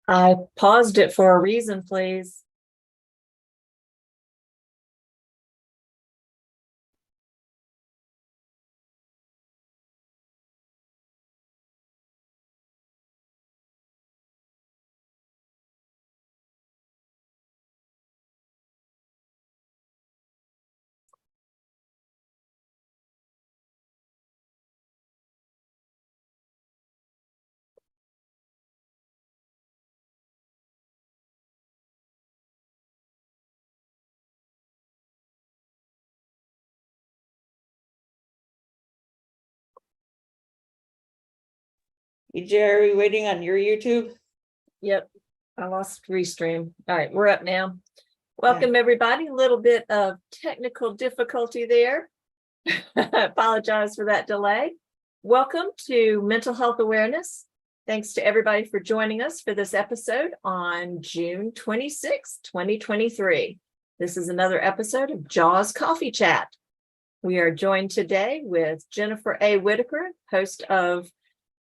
I paused it for a reason, please. Hey, Jerry, waiting on your YouTube? Yep, I lost restream. All right, we're up now. Welcome, everybody. A little bit of technical difficulty there. I apologize for that delay. Welcome to Mental Health Awareness. Thanks to everybody for joining us for this episode on June 26, 2023. This is another episode of JAWS Coffee Chat. We are joined today with Jennifer A. Whitaker, host of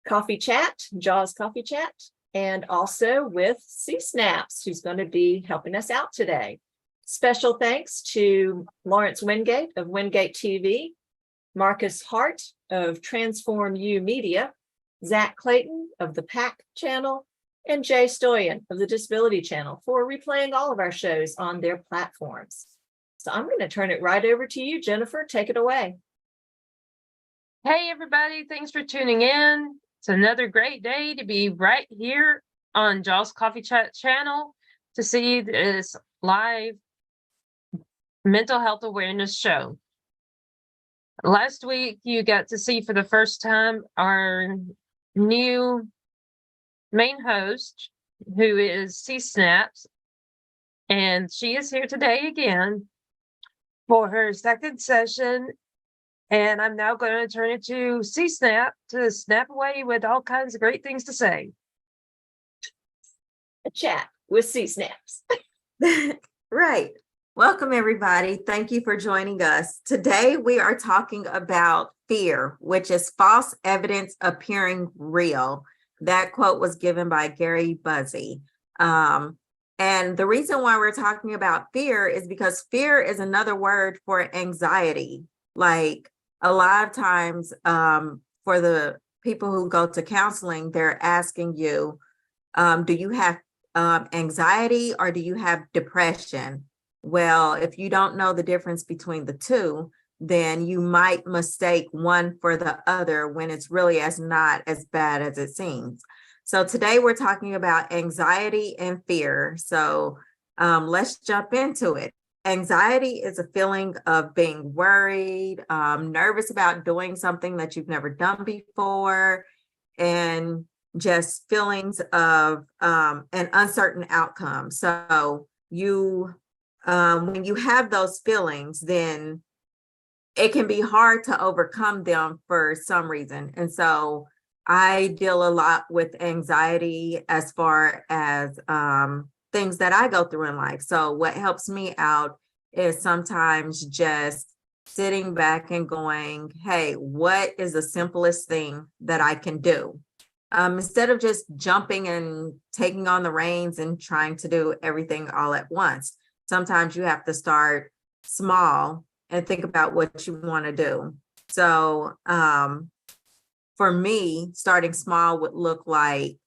Coffee Chat, JAWS Coffee Chat, and also with C-Snaps, who's going to be helping us out today. Special thanks to Lawrence Wingate of Wingate TV, Marcus Hart of Transform U Media, Zach Clayton of the PAC channel, and Jay Stoyan of the Disability Channel for replaying all of our shows on their platforms. So I'm going to turn it right over to you, Jennifer. Take it away. Hey, everybody. Thanks for tuning in. It's another great day to be right here on JAWS Coffee Chat channel to see this live mental health awareness show. Last week, you got to see for the first time our new main host, who is C-Snaps, and she is here today again for her second session. And I'm now going to turn it to C-Snap to snap away with all kinds of great things to say. A chat with C-Snaps. Right. Welcome, everybody. Thank you for joining us. Today, we are talking about fear, which is false evidence appearing real. That quote was given by Gary Buzzy. And the reason why we're talking about fear is because fear is another word for anxiety. Like a lot of times for the people who go to counseling, they're asking you, do you have anxiety or do you have depression? Well, if you don't know the difference between the two, then you might mistake one for the other when it's really not as bad as it seems. So today we're talking about anxiety and fear. So let's jump into it. Anxiety is a feeling of being worried, nervous about doing something that you've never done before, and just feelings of an uncertain outcome. So you, when you have those feelings, then it can be hard to overcome them for some reason. And so I deal a lot with anxiety as far as things that I go through in life. So what helps me out is sometimes just sitting back and going, hey, what is the simplest thing that I can do? Instead of just jumping and taking on the reins and trying to do everything all at once. Sometimes you have to start small and think about what you want to do. So for me, starting small would look like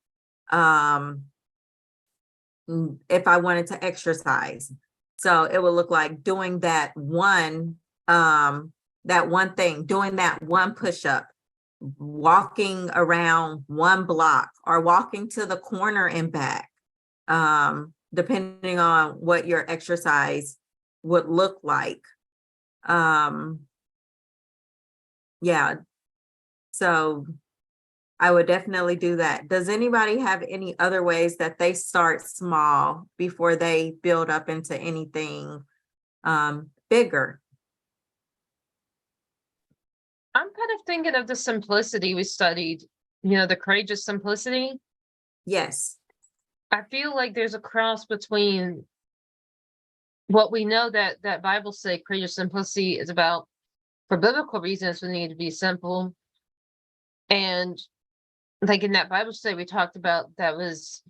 if I wanted to exercise. So it would look like doing that one thing, doing that one push-up, walking around one block or walking to the corner and back, depending on what your exercise would look like. Yeah, so I would definitely do that. Does anybody have any other ways that they start small before they build up into anything bigger? I'm kind of thinking of the simplicity we studied, the courageous simplicity. Yes. I feel like there's a cross between what we know that Bible say courageous simplicity is about. For biblical reasons, we need to be simple. And like in that Bible study we talked about, that was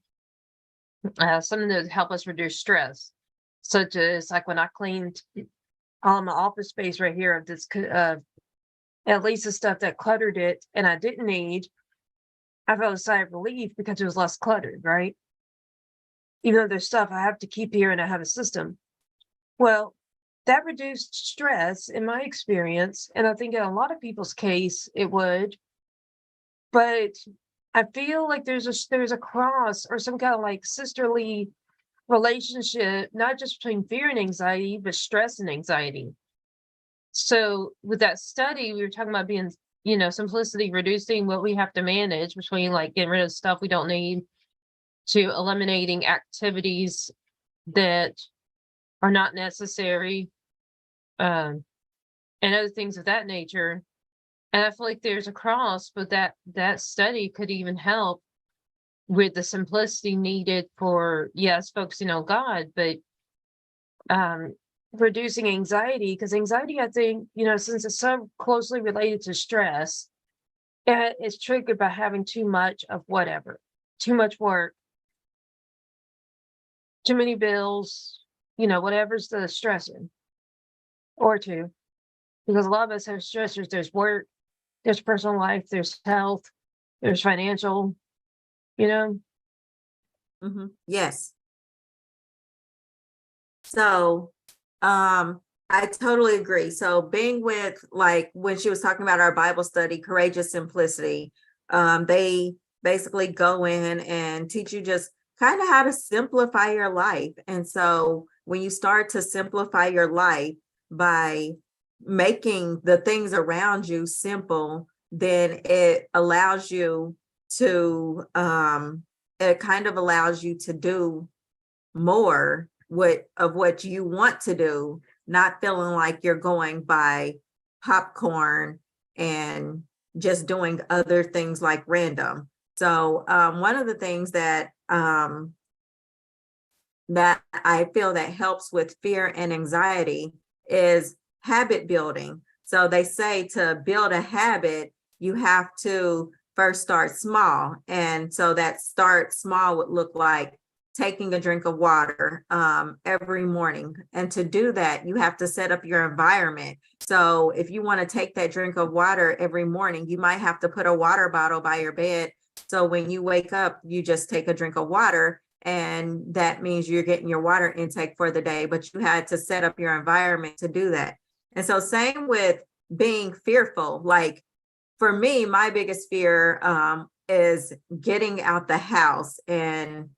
something that would help us reduce stress, such as like when I cleaned all my office space right here of this, at least the stuff that cluttered it and I didn't need, I felt a sigh of relief because it was less cluttered, right? Even though there's stuff I have to keep here and I have a system. Well, that reduced stress in my experience, and I think in a lot of people's case it would. But I feel like there's a cross or some kind of like sisterly relationship, not just between fear and anxiety, but stress and anxiety. So with that study, we were talking about being, simplicity, reducing what we have to manage between like getting rid of stuff we don't need to eliminating activities that are not necessary, and other things of that nature. And I feel like there's a cross, but that study could even help with the simplicity needed for, yes, focusing on God, but reducing anxiety, because anxiety, I think, since it's so closely related to stress, it's triggered by having too much of whatever, too much work, too many bills, whatever's the stressor or two, because a lot of us have stressors. There's work, there's personal life, there's health, there's financial, Yes. So, I totally agree. So being with, like, when she was talking about our Bible study, Courageous Simplicity, they basically go in and teach you just kind of how to simplify your life. And so when you start to simplify your life by making the things around you simple, then it allows you to, it kind of allows you to do more of what you want to do, not feeling like you're going by popcorn and just doing other things like random. So one of the things that that I feel that helps with fear and anxiety is habit building. So they say to build a habit, you have to first start small. And so that start small would look like taking a drink of water every morning. And to do that, you have to set up your environment. So if you want to take that drink of water every morning, you might have to put a water bottle by your bed. So when you wake up, you just take a drink of water. And that means you're getting your water intake for the day, but you had to set up your environment to do that. And so same with being fearful. Like for me, my biggest fear is getting out the house and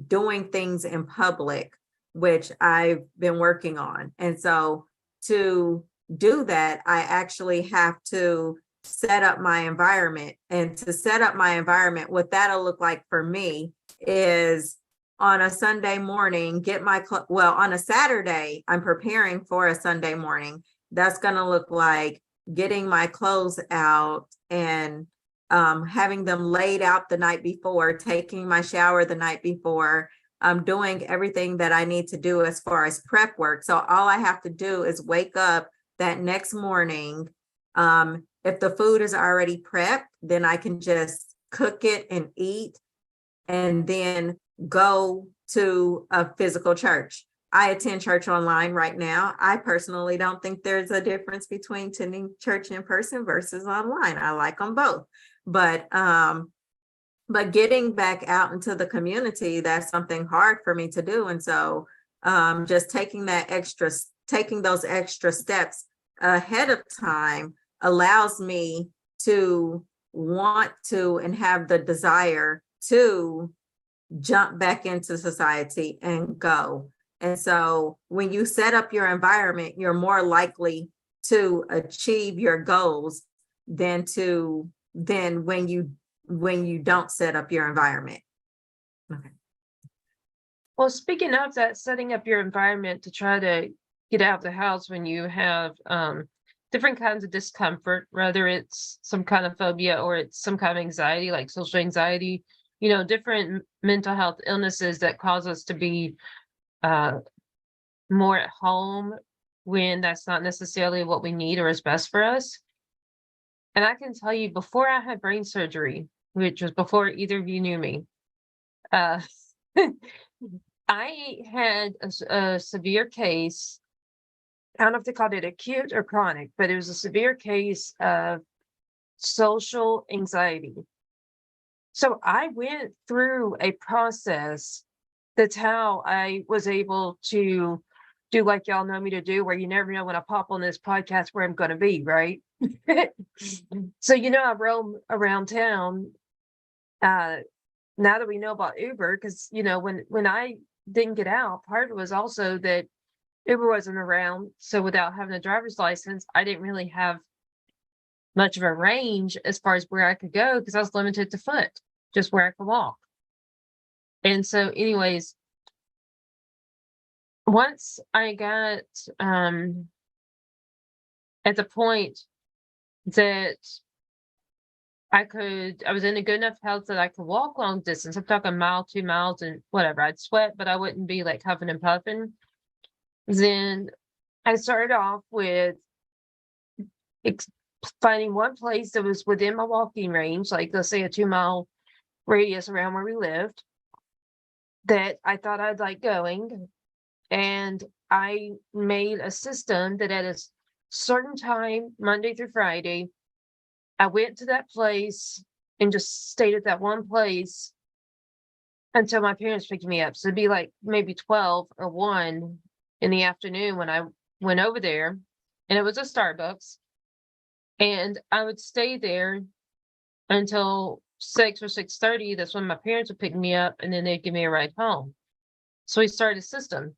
doing things in public, which I've been working on. And so to do that, I actually have to set up my environment. And to set up my environment, what that'll look like for me is on a Sunday morning, on a Saturday, I'm preparing for a Sunday morning. That's going to look like getting my clothes out and having them laid out the night before, taking my shower the night before, doing everything that I need to do as far as prep work. So all I have to do is wake up that next morning. If the food is already prepped, then I can just cook it and eat and then go to a physical church. I attend church online right now. I personally don't think there's a difference between attending church in person versus online. I like them both. But getting back out into the community, that's something hard for me to do. And so just taking those extra steps ahead of time allows me to want to and have the desire to jump back into society and go. And so when you set up your environment, you're more likely to achieve your goals than when you don't set up your environment. Okay. Well, speaking of that, setting up your environment to try to get out of the house when you have different kinds of discomfort, whether it's some kind of phobia or it's some kind of anxiety, like social anxiety, different mental health illnesses that cause us to be more at home when that's not necessarily what we need or is best for us. And I can tell you, before I had brain surgery, which was before either of you knew me, I had a severe case. I don't know if they called it acute or chronic, but it was a severe case of social anxiety. So I went through a process. That's how I was able to do like y'all know me to do, where you never know when I pop on this podcast where I'm going to be, right? So, I roam around town. Now that we know about Uber, because, when I didn't get out, part of it was also that Uber wasn't around. So without having a driver's license, I didn't really have much of a range as far as where I could go because I was limited to foot, just where I could walk. And so anyways, once I got at the point that I was in a good enough health that I could walk long distance. I'm talking a mile, 2 miles and whatever. I'd sweat, but I wouldn't be like huffing and puffing. Then I started off with finding one place that was within my walking range, like let's say a 2-mile radius around where we lived, that I thought I'd like going. And I made a system that at a certain time, Monday through Friday, I went to that place and just stayed at that one place until my parents picked me up. So it'd be like maybe 12 or 1 in the afternoon when I went over there, and it was a Starbucks. And I would stay there until 6 or 6:30. That's when my parents would pick me up, and then they'd give me a ride home. So we started a system.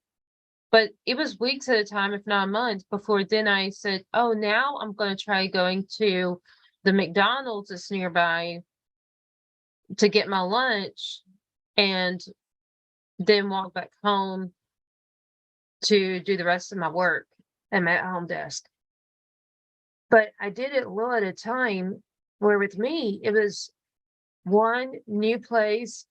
But it was weeks at a time, if not a month, before then I said, oh, now I'm going to try going to the McDonald's that's nearby to get my lunch and then walk back home to do the rest of my work at my home desk. But I did it a little at a time, where with me, it was one new place,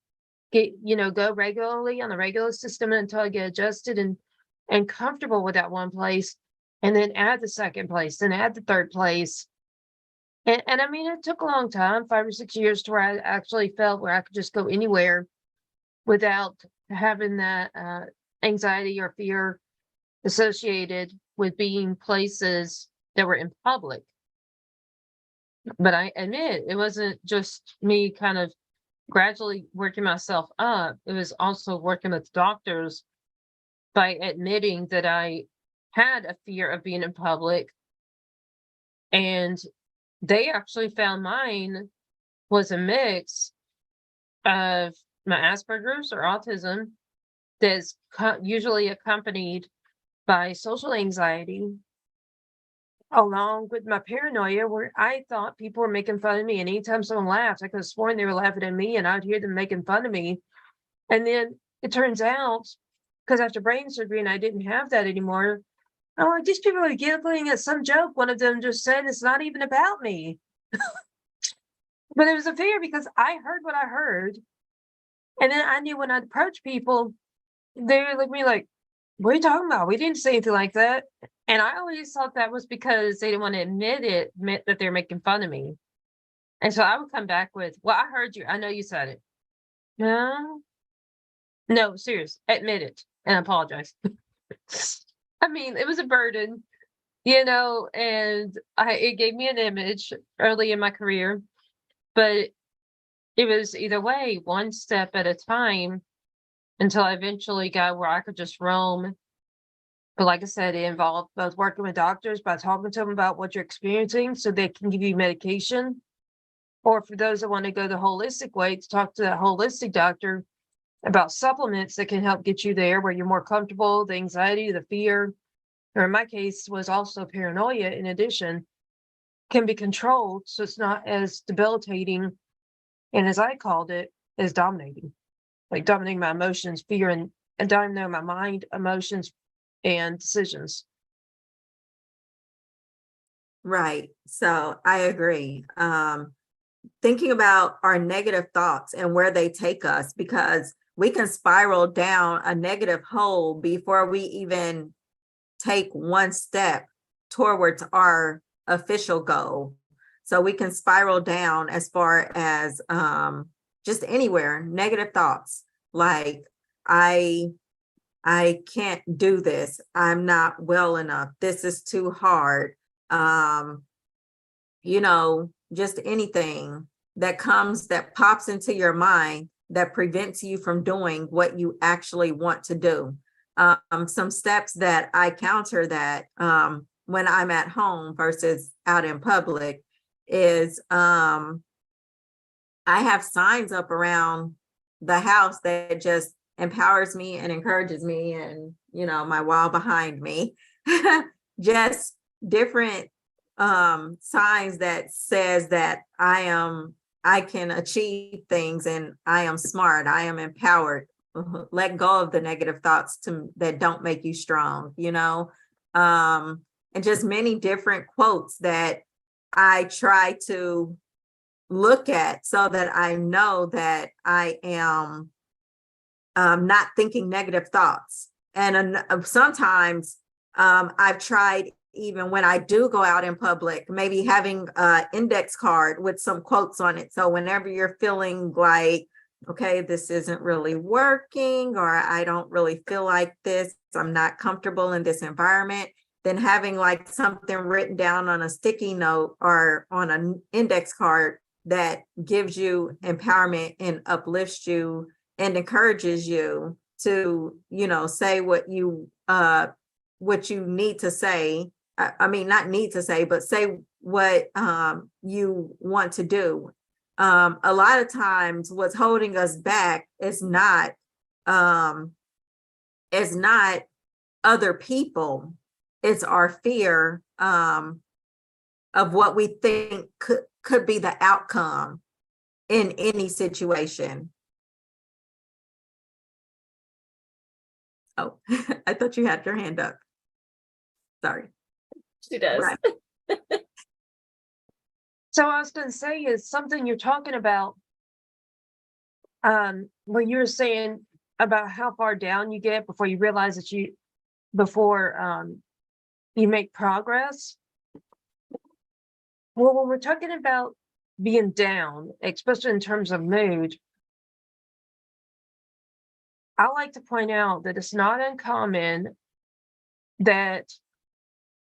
go regularly on the regular system until I get adjusted and comfortable with that one place, and then add the second place, then add the third place. And I mean, it took a long time, 5 or 6 years, to where I actually felt where I could just go anywhere without having that anxiety or fear associated with being places that were in public. But I admit it wasn't just me kind of gradually working myself up. It was also working with doctors by admitting that I had a fear of being in public. And they actually found mine was a mix of my Asperger's or autism that's usually accompanied by social anxiety, along with my paranoia, where I thought people were making fun of me. And anytime someone laughed, I could have sworn they were laughing at me, and I'd hear them making fun of me. And then it turns out, because after brain surgery and I didn't have that anymore, I'm like, these people are giggling at some joke one of them just said. It's not even about me. But it was a fear because I heard what I heard. And then I knew when I'd approach people, they would look at me like, what are you talking about? We didn't say anything like that. And I always thought that was because they didn't want to admit that they're making fun of me. And so I would come back with, well, I heard you. I know you said it. No, serious. Admit it and apologize. I mean, it was a burden, and it gave me an image early in my career, but it was either way, one step at a time, until I eventually got where I could just roam. But like I said, it involved both working with doctors by talking to them about what you're experiencing so they can give you medication. Or for those that want to go the holistic way, to talk to that holistic doctor about supplements that can help get you there where you're more comfortable, the anxiety, the fear, or in my case was also paranoia in addition, can be controlled so it's not as debilitating, and as I called it, as dominating. Like dominating my emotions, fear, and dominating my mind, emotions, and decisions. Right. So I agree. Thinking about our negative thoughts and where they take us, because we can spiral down a negative hole before we even take one step towards our official goal. So we can spiral down as far as just anywhere, negative thoughts like, I can't do this. I'm not well enough. This is too hard. Just anything that pops into your mind that prevents you from doing what you actually want to do. Some steps that I counter that when I'm at home versus out in public is I have signs up around the house that just empowers me and encourages me, and my wall behind me. Just different signs that says that I can achieve things, and I am smart, I am empowered. Let go of the negative thoughts that don't make you strong, and just many different quotes that I try to look at so that I know that I am not thinking negative thoughts. And sometimes I've tried, even when I do go out in public, maybe having an index card with some quotes on it. So whenever you're feeling like, okay, this isn't really working, or I don't really feel like this, I'm not comfortable in this environment, then having like something written down on a sticky note or on an index card that gives you empowerment and uplifts you and encourages you to, say what you need to say. I mean, not need to say, but say what you want to do. A lot of times what's holding us back is not other people. It's our fear of what we think could be the outcome in any situation. Oh, I thought you had your hand up. Sorry. She does. Right. So I was going to say is something you're talking about, when you were saying about how far down you get before you realize that before you make progress. Well, when we're talking about being down, especially in terms of mood, I like to point out that it's not uncommon that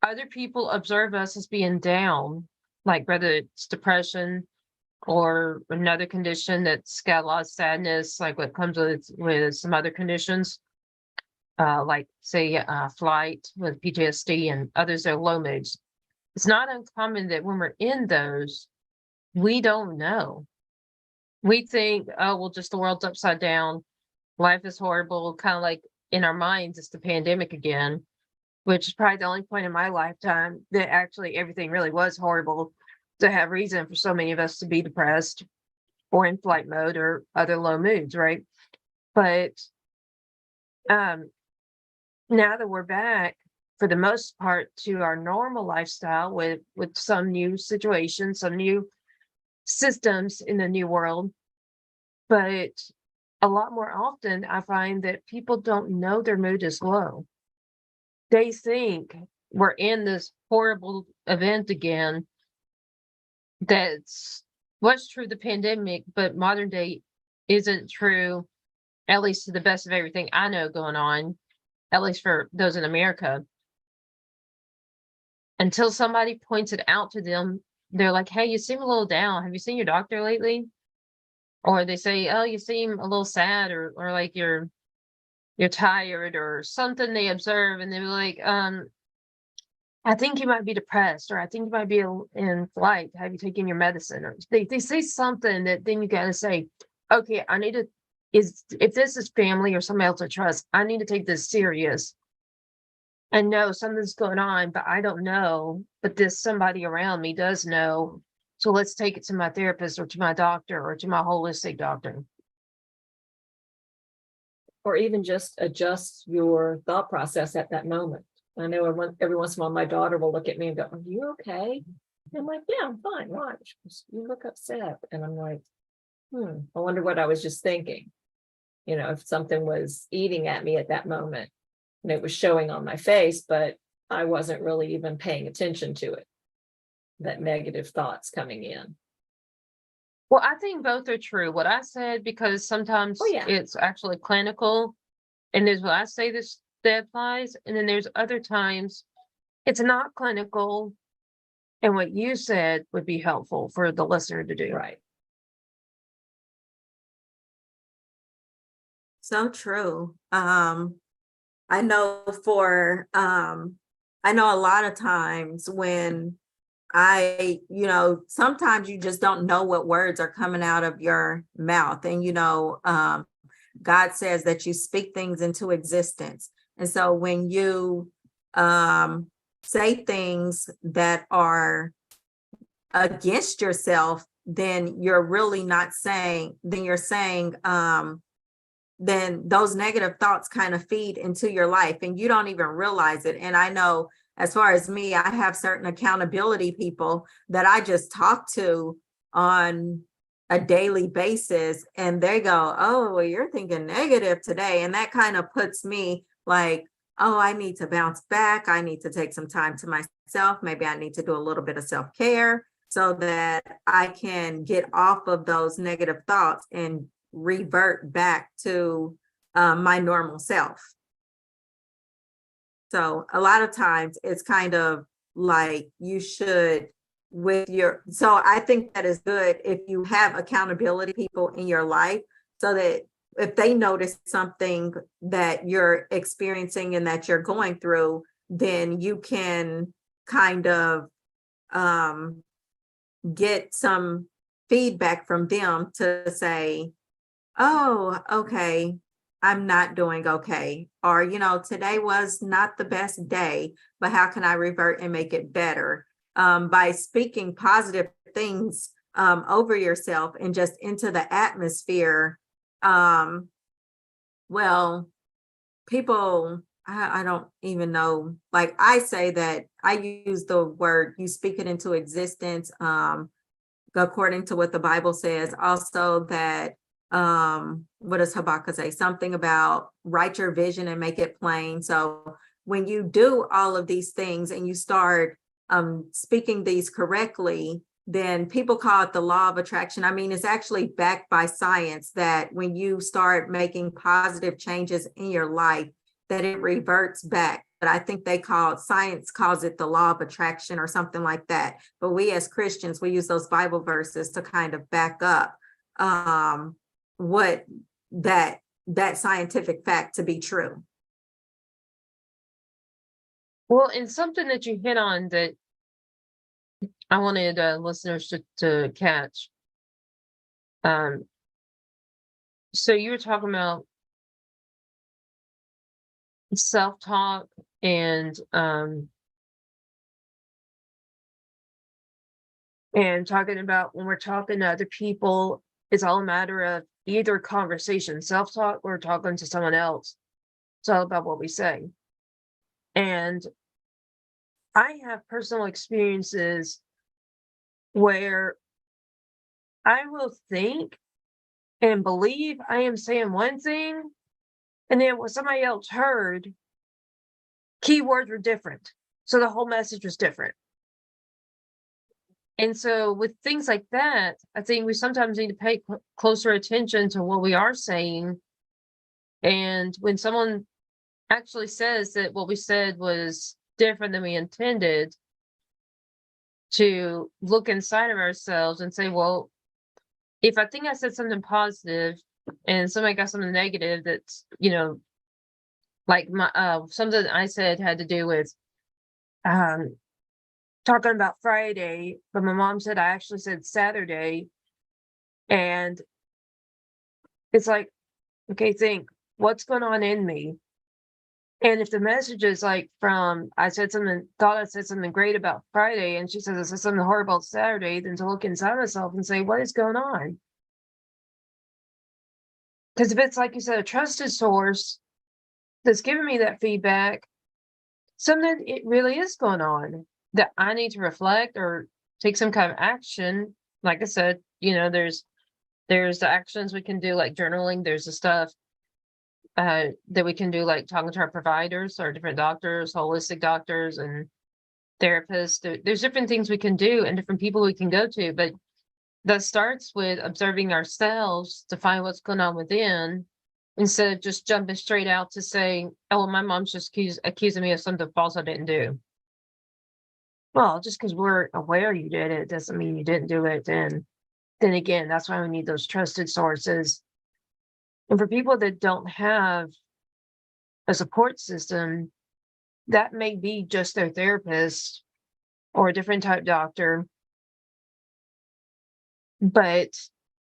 other people observe us as being down, like whether it's depression or another condition that's got a lot of sadness, like what comes with some other conditions, like say flight with PTSD and others that are low moods. It's not uncommon that when we're in those, we don't know. We think, oh, well, just the world's upside down. Life is horrible, kind of like in our minds, it's the pandemic again, which is probably the only point in my lifetime that actually everything really was horrible to have reason for so many of us to be depressed or in flight mode or other low moods, right? But now that we're back, for the most part, to our normal lifestyle with some new situations, some new systems in the new world, but a lot more often, I find that people don't know their mood is low. They think we're in this horrible event again. That's what's true of the pandemic, but modern day isn't true, at least to the best of everything I know going on, at least for those in America. Until somebody points it out to them, they're like, hey, you seem a little down. Have you seen your doctor lately? Or they say, oh, you seem a little sad, or like you're tired or something they observe, and they're like, I think you might be depressed, or I think you might be in flight. Have you taken your medicine? Or they say something that then you got to say, okay, I need to, if this is family or somebody else I trust, I need to take this serious and know something's going on, but I don't know, but this somebody around me does know. So let's take it to my therapist or to my doctor or to my holistic doctor. Or even just adjust your thought process at that moment. I know every once in a while my daughter will look at me and go, are you okay? And I'm like, yeah, I'm fine. Watch. You look upset. And I'm like, I wonder what I was just thinking. If something was eating at me at that moment and it was showing on my face, but I wasn't really even paying attention to it. That negative thoughts coming in. Well, I think both are true. What I said, because sometimes Oh, yeah. it's actually clinical, and there's what I say this that applies, and then there's other times it's not clinical, and what you said would be helpful for the listener to do. Right. So true. I know I know a lot of times when sometimes you just don't know what words are coming out of your mouth. And, God says that you speak things into existence. And so when you say things that are against yourself, then you're really not saying, then you're saying, then those negative thoughts kind of feed into your life and you don't even realize it. And I know as far as me, I have certain accountability people that I just talk to on a daily basis, and they go, oh, well, you're thinking negative today. And that kind of puts me like, oh, I need to bounce back. I need to take some time to myself. Maybe I need to do a little bit of self-care so that I can get off of those negative thoughts and revert back to my normal self. So a lot of times it's kind of like you should so I think that is good if you have accountability people in your life, so that if they notice something that you're experiencing and that you're going through, then you can kind of get some feedback from them to say, oh, okay, I'm not doing okay. Or, today was not the best day, but how can I revert and make it better? By speaking positive things over yourself and just into the atmosphere. Well, people, I don't even know, like I say that I use the word, you speak it into existence, according to what the Bible says. Also that, what does Habakkuk say? Something about write your vision and make it plain. So when you do all of these things and you start speaking these correctly, then people call it the law of attraction. I mean, it's actually backed by science that when you start making positive changes in your life, that it reverts back. But I think science calls it the law of attraction or something like that. But we as Christians, we use those Bible verses to kind of back up what that scientific fact to be true. Well, and something that you hit on that I wanted listeners to catch. So you were talking about self-talk and talking about when we're talking to other people, it's all a matter of either conversation, self-talk, or talking to someone else. It's all about what we say. And I have personal experiences where I will think and believe I am saying one thing, and then what somebody else heard, keywords were different. So the whole message was different. And so with things like that, I think we sometimes need to pay closer attention to what we are saying. And when someone actually says that what we said was different than we intended, to look inside of ourselves and say, well, if I think I said something positive and somebody got something negative, that's, like my something I said had to do with talking about Friday, but my mom said I actually said Saturday. And it's like, okay, think what's going on in me. And if the message is like thought I said something great about Friday, and she says I said something horrible about Saturday, then to look inside myself and say, what is going on? Because if it's like you said, a trusted source that's giving me that feedback, something it really is going on that I need to reflect or take some kind of action. Like I said, there's the actions we can do, like journaling. There's the stuff that we can do, like talking to our providers, our different doctors, holistic doctors and therapists. There's different things we can do and different people we can go to, but that starts with observing ourselves to find what's going on within, instead of just jumping straight out to saying, oh, my mom's just accusing me of something false I didn't do. Well, just because we're aware you did it doesn't mean you didn't do it. And then again, that's why we need those trusted sources. And for people that don't have a support system, that may be just their therapist or a different type doctor. But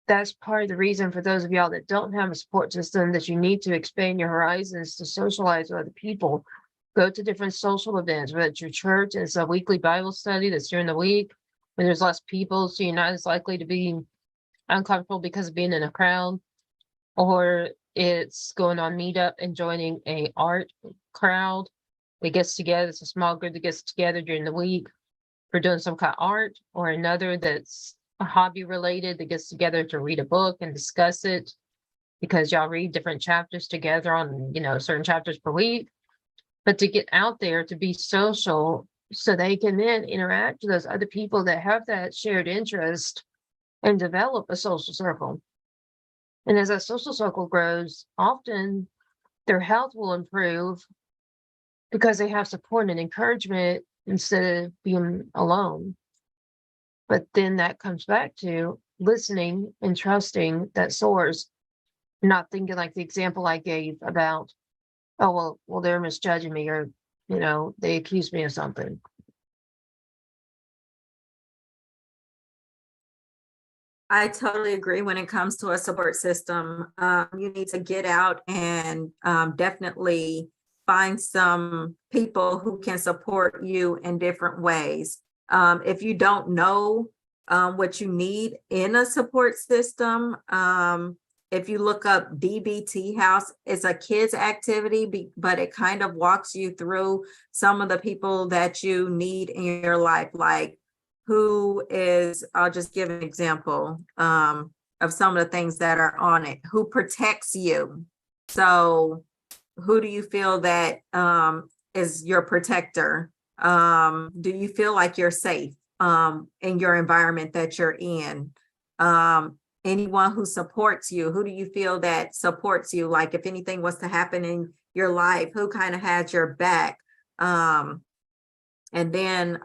that's part of the reason for those of y'all that don't have a support system that you need to expand your horizons to socialize with other people. Go to different social events, whether it's your church and it's a weekly Bible study that's during the week when there's less people, so you're not as likely to be uncomfortable because of being in a crowd, or it's going on meetup and joining a art crowd that gets together. It's a small group that gets together during the week for doing some kind of art, or another that's a hobby related that gets together to read a book and discuss it because y'all read different chapters together on, certain chapters per week. But to get out there to be social so they can then interact with those other people that have that shared interest and develop a social circle. And as that social circle grows, often their health will improve because they have support and encouragement instead of being alone. But then that comes back to listening and trusting that source, not thinking like the example I gave about, oh, well, they're misjudging me, or, they accuse me of something. I totally agree when it comes to a support system. You need to get out and definitely find some people who can support you in different ways. If you don't know what you need in a support system, if you look up DBT House, it's a kids activity, but it kind of walks you through some of the people that you need in your life, like I'll just give an example of some of the things that are on it. Who protects you? So who do you feel that is your protector? Do you feel like you're safe in your environment that you're in? Anyone who supports you, who do you feel that supports you? Like if anything was to happen in your life, who kind of has your back? And then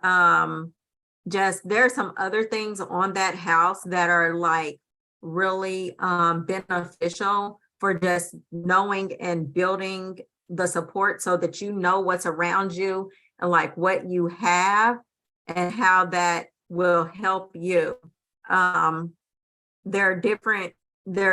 just there are some other things on that house that are like really beneficial for just knowing and building the support so that you know what's around you and like what you have and how that will help you. There are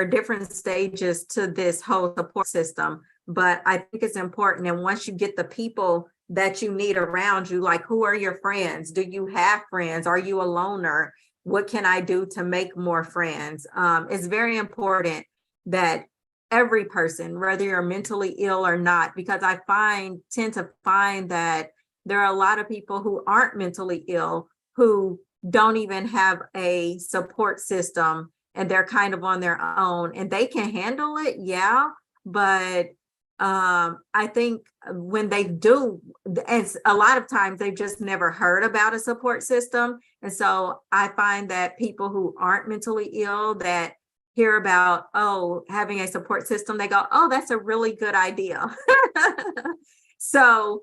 different stages to this whole support system, but I think it's important. And once you get the people that you need around you, like who are your friends? Do you have friends? Are you a loner? What can I do to make more friends? It's very important that every person, whether you're mentally ill or not, because I tend to find that there are a lot of people who aren't mentally ill who don't even have a support system and they're kind of on their own and they can handle it. Yeah. But I think when they do, it's a lot of times they've just never heard about a support system. And so I find that people who aren't mentally ill that hear about, having a support system, they go, oh, that's a really good idea. So,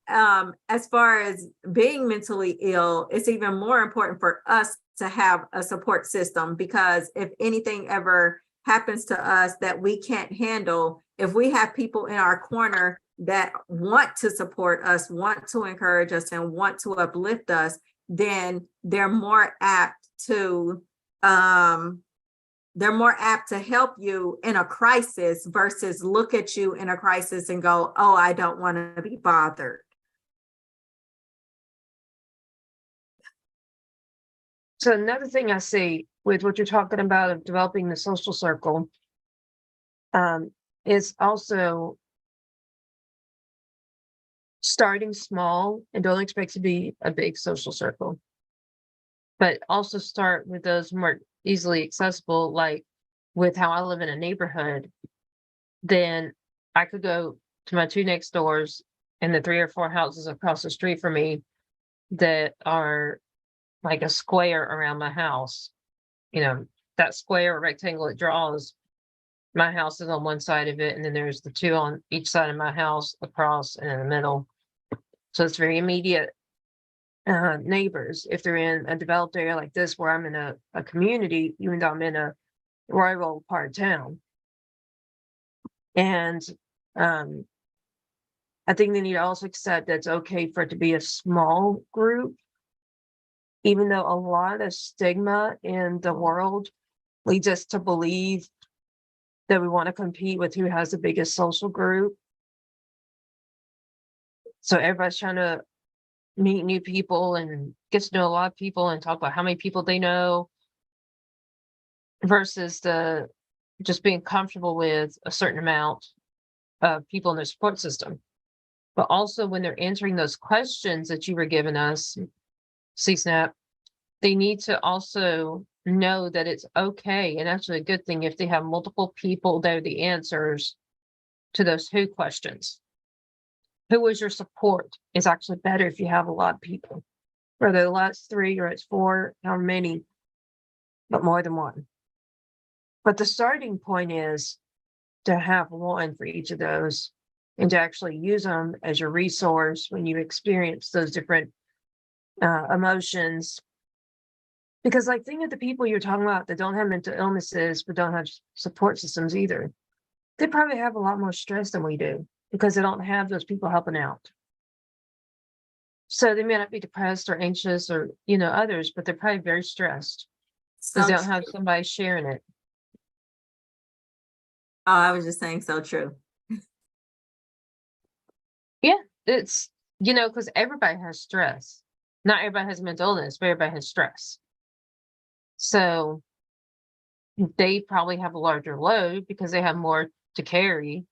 as far as being mentally ill, it's even more important for us to have a support system, because if anything ever happens to us that we can't handle, if we have people in our corner that want to support us, want to encourage us, and want to uplift us, then they're more apt to help you in a crisis versus look at you in a crisis and go, oh, I don't want to be bothered. So another thing I see with what you're talking about of developing the social circle is also starting small and don't expect to be a big social circle, but also start with those more easily accessible, like with how I live in a neighborhood. Then I could go to my 2 next doors and the 3 or 4 houses across the street from me that are like a square around my house. That square or rectangle it draws my house is on one side of it, and then there's the two on each side of my house, across and in the middle. So it's very immediate neighbors. If they're in a developed area like this, where I'm in a community, even though I'm in a rural part of town. And I think they need to also accept that it's okay for it to be a small group, even though a lot of stigma in the world leads us to believe that we want to compete with who has the biggest social group. So everybody's trying to meet new people and get to know a lot of people and talk about how many people they know versus the just being comfortable with a certain amount of people in their support system. But also when they're answering those questions that you were giving us, CSNAP, they need to also know that it's okay and actually a good thing if they have multiple people that are the answers to those who questions. Who is your support? It's actually better if you have a lot of people, whether the last 3 or it's 4, how many, but more than one. But the starting point is to have one for each of those and to actually use them as your resource when you experience those different emotions. Because like think of the people you're talking about that don't have mental illnesses, but don't have support systems either. They probably have a lot more stress than we do because they don't have those people helping out. So they may not be depressed or anxious or, others, but they're probably very stressed because they don't have somebody sharing it. Oh, I was just saying so true. It's, because everybody has stress. Not everybody has mental illness, but everybody has stress. So they probably have a larger load because they have more to carry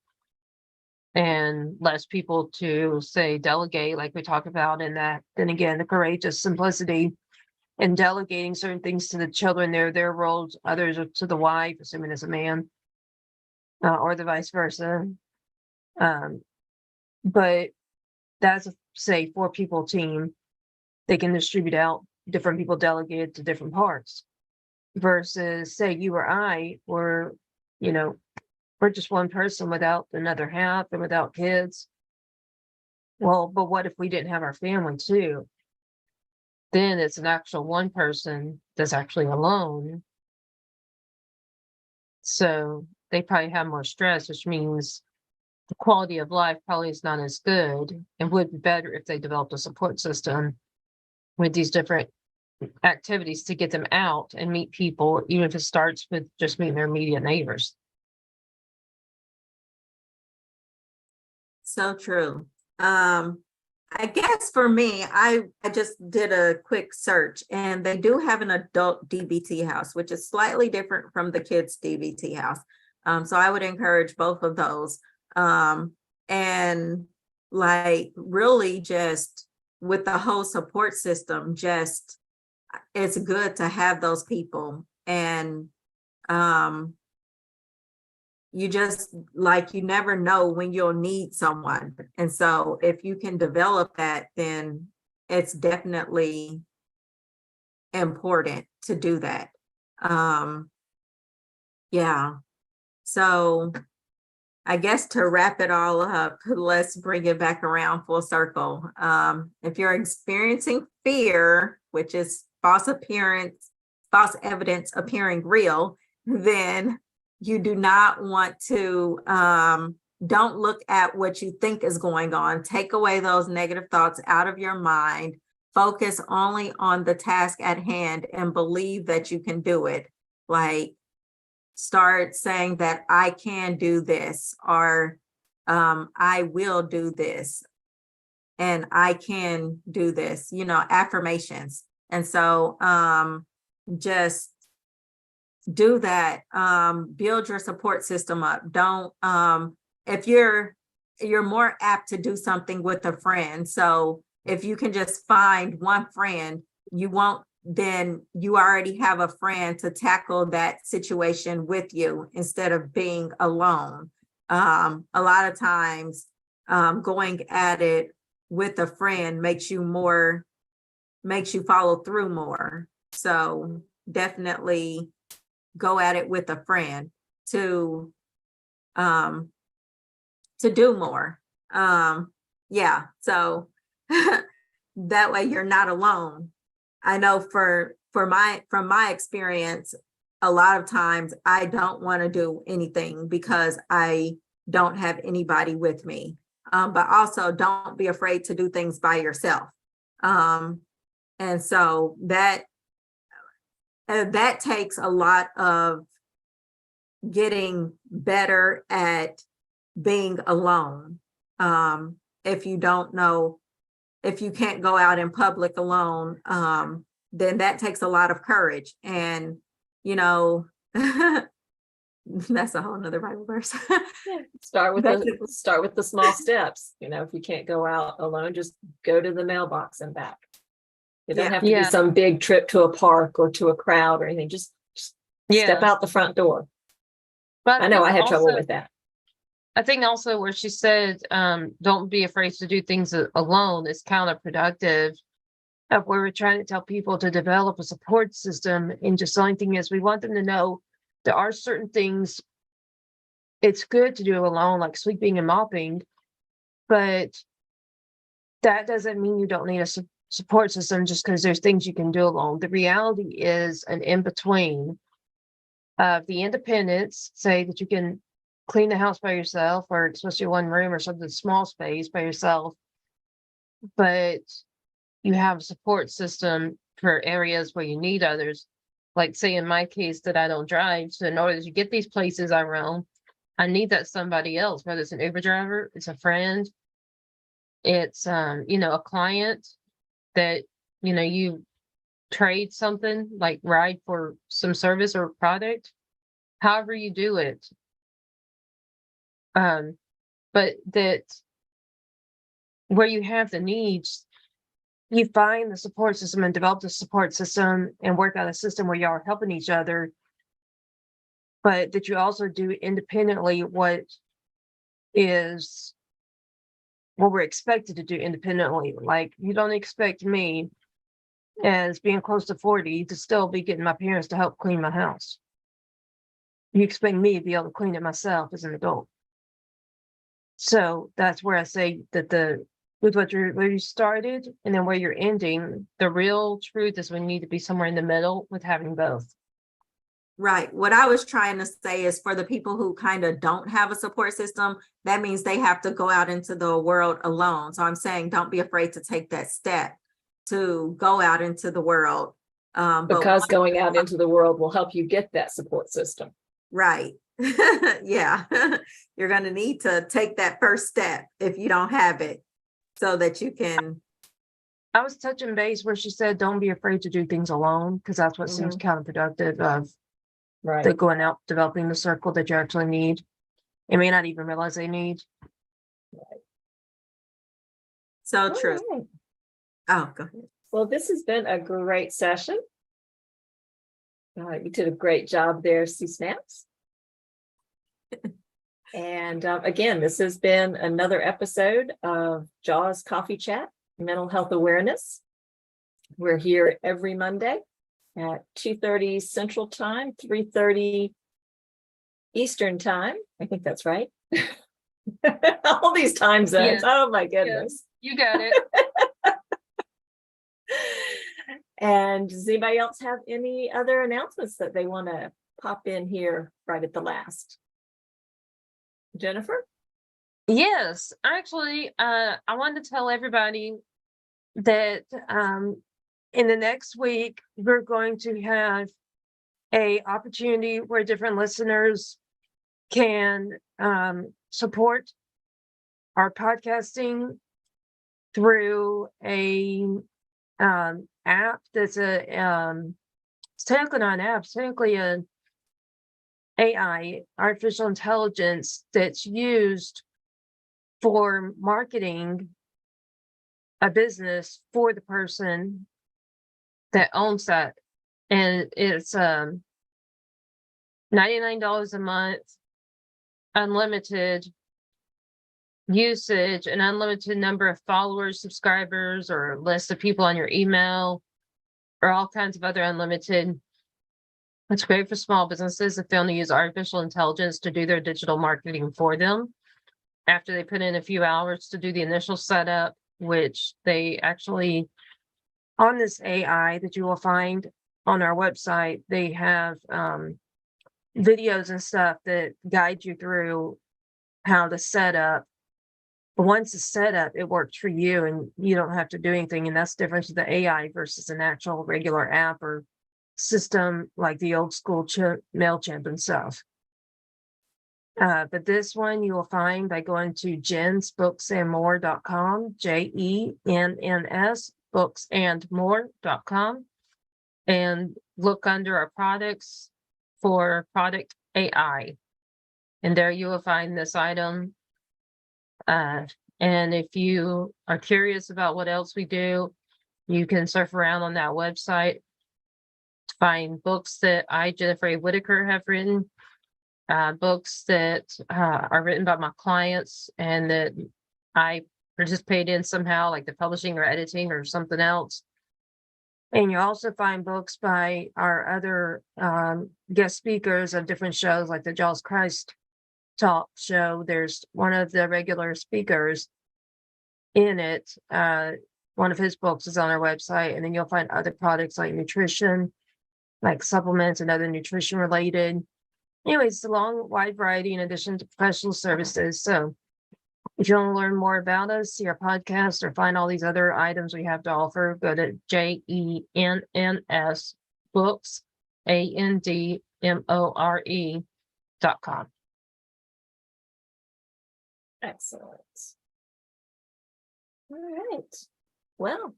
and less people to say delegate, like we talked about in that. Then again, the courageous simplicity and delegating certain things to the children, their roles, others are to the wife, assuming it's a man, or the vice versa. But that's say 4 people team. They can distribute out different people delegated to different parts versus say you or I were, we're just one person without another half and without kids. Well, but what if we didn't have our family too? Then it's an actual one person that's actually alone. So they probably have more stress, which means the quality of life probably is not as good and would be better if they developed a support system with these different activities to get them out and meet people, even if it starts with just meeting their immediate neighbors. So true. I guess for me, I just did a quick search and they do have an adult DBT house, which is slightly different from the kids DBT house. So I would encourage both of those. And like really just with the whole support system, just it's good to have those people. And you just like you never know when you'll need someone. And so if you can develop that, then it's definitely important to do that. Yeah. So I guess to wrap it all up, let's bring it back around full circle. If you're experiencing fear, which is false evidence appearing real, then you do not want to, don't look at what you think is going on. Take away those negative thoughts out of your mind. Focus only on the task at hand and believe that you can do it. Like, start saying that I can do this, or I will do this, and I can do this, affirmations. And so just do that. Build your support system up. Don't, if you're more apt to do something with a friend. So if you can just find one friend, then you already have a friend to tackle that situation with you instead of being alone. A lot of times going at it with a friend makes you follow through more. So definitely go at it with a friend to to do more. Yeah, so that way you're not alone. I know from my experience, a lot of times I don't want to do anything because I don't have anybody with me. But also don't be afraid to do things by yourself. And so that takes a lot of getting better at being alone. If you don't know, if you can't go out in public alone, then that takes a lot of courage. And, you know, that's a whole nother Bible verse. Start with That's the small steps. You know, if you can't go out alone, just go to the mailbox and back. It doesn't Yeah. have to be some big trip to a park or to a crowd or anything. Just step out the front door. But I know I think had trouble also- with that. I think also where she said, don't be afraid to do things alone is counterproductive. Of where we're trying to tell people to develop a support system, and just the only thing is we want them to know there are certain things it's good to do alone, like sweeping and mopping, but that doesn't mean you don't need a support system just because there's things you can do alone. The reality is an in-between of the independence, say that you can clean the house by yourself, or especially one room or something small space by yourself, but you have a support system for areas where you need others. Like say in my case that I don't drive, so in order to get these places I roam, I need that somebody else, whether it's an Uber driver, it's a friend, it's you know, a client that, you know, you trade something like ride for some service or product, however you do it. But that where you have the needs, you find the support system and develop the support system and work out a system where y'all are helping each other. But that you also do independently what we're expected to do independently. Like you don't expect me as being close to 40 to still be getting my parents to help clean my house. You expect me to be able to clean it myself as an adult. So that's where I say that with where you started and then where you're ending, the real truth is we need to be somewhere in the middle with having both. Right. What I was trying to say is for the people who kind of don't have a support system, that means they have to go out into the world alone. So I'm saying don't be afraid to take that step to go out into the world. Because going out into the world will help you get that support system. Right. Yeah. You're going to need to take that first step if you don't have it so that you can. I was touching base where she said, don't be afraid to do things alone, because that's what seems counterproductive of Right. the going out, developing the circle that you actually need. You may not even realize they need. So true. All right. Oh, go ahead. Well, this has been a great session. You did a great job there, C-Snaps. And again, this has been another episode of JAWS Coffee Chat, Mental Health Awareness. We're here every Monday at 2:30 Central Time, 3:30 Eastern Time. I think that's right. All these time zones. Yes. Oh my goodness. You got it. And does anybody else have any other announcements that they want to pop in here right at the last? Jennifer? Yes, actually, I wanted to tell everybody that in the next week, we're going to have a opportunity where different listeners can support our podcasting through a app that's it's technically not an app, it's technically an AI, artificial intelligence, that's used for marketing a business for the person that owns that. And it's $99 a month, unlimited usage, an unlimited number of followers, subscribers, or list of people on your email, or all kinds of other unlimited It's great for small businesses if they want to use artificial intelligence to do their digital marketing for them. After they put in a few hours to do the initial setup, which they actually, on this AI that you will find on our website, they have videos and stuff that guide you through how to set up. But once it's set up, it works for you and you don't have to do anything. And that's the difference with the AI versus an actual regular app or system like the old school MailChimp and stuff. But this one you will find by going to jensbooksandmore.com, JENNS booksandmore.com, and look under our products for product AI. And there you will find this item. And if you are curious about what else we do, you can surf around on that website to find books that I, Jennifer A. Whitaker, have written, books that are written by my clients and that I participate in somehow, like the publishing or editing or something else. And you also find books by our other guest speakers of different shows, like the Jaws Christ Talk show. There's one of the regular speakers in it. One of his books is on our website, and then you'll find other products like nutrition, like supplements and other nutrition related. Anyways, it's a long, wide variety in addition to professional services. So if you want to learn more about us, see our podcast, or find all these other items we have to offer, go to JENNS books, ANDMORE.com. Excellent. All right. Well,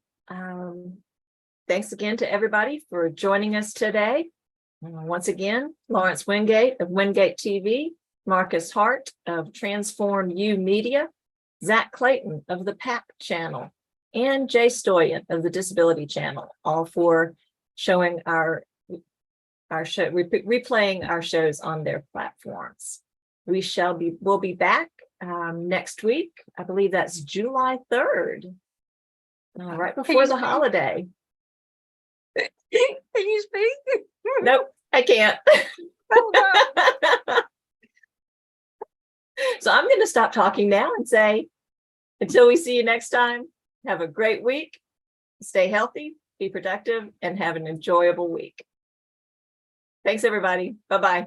thanks again to everybody for joining us today. Once again, Lawrence Wingate of Wingate TV, Marcus Hart of Transform You Media, Zach Clayton of the PAP channel, and Jay Stoyan of the Disability Channel, all for showing our show, replaying our shows on their platforms. We'll be back next week. I believe that's July 3rd, right before the holiday. Can you speak? Nope, I can't. Oh, no. So I'm going to stop talking now and say, until we see you next time, have a great week, stay healthy, be productive, and have an enjoyable week. Thanks, everybody. Bye-bye.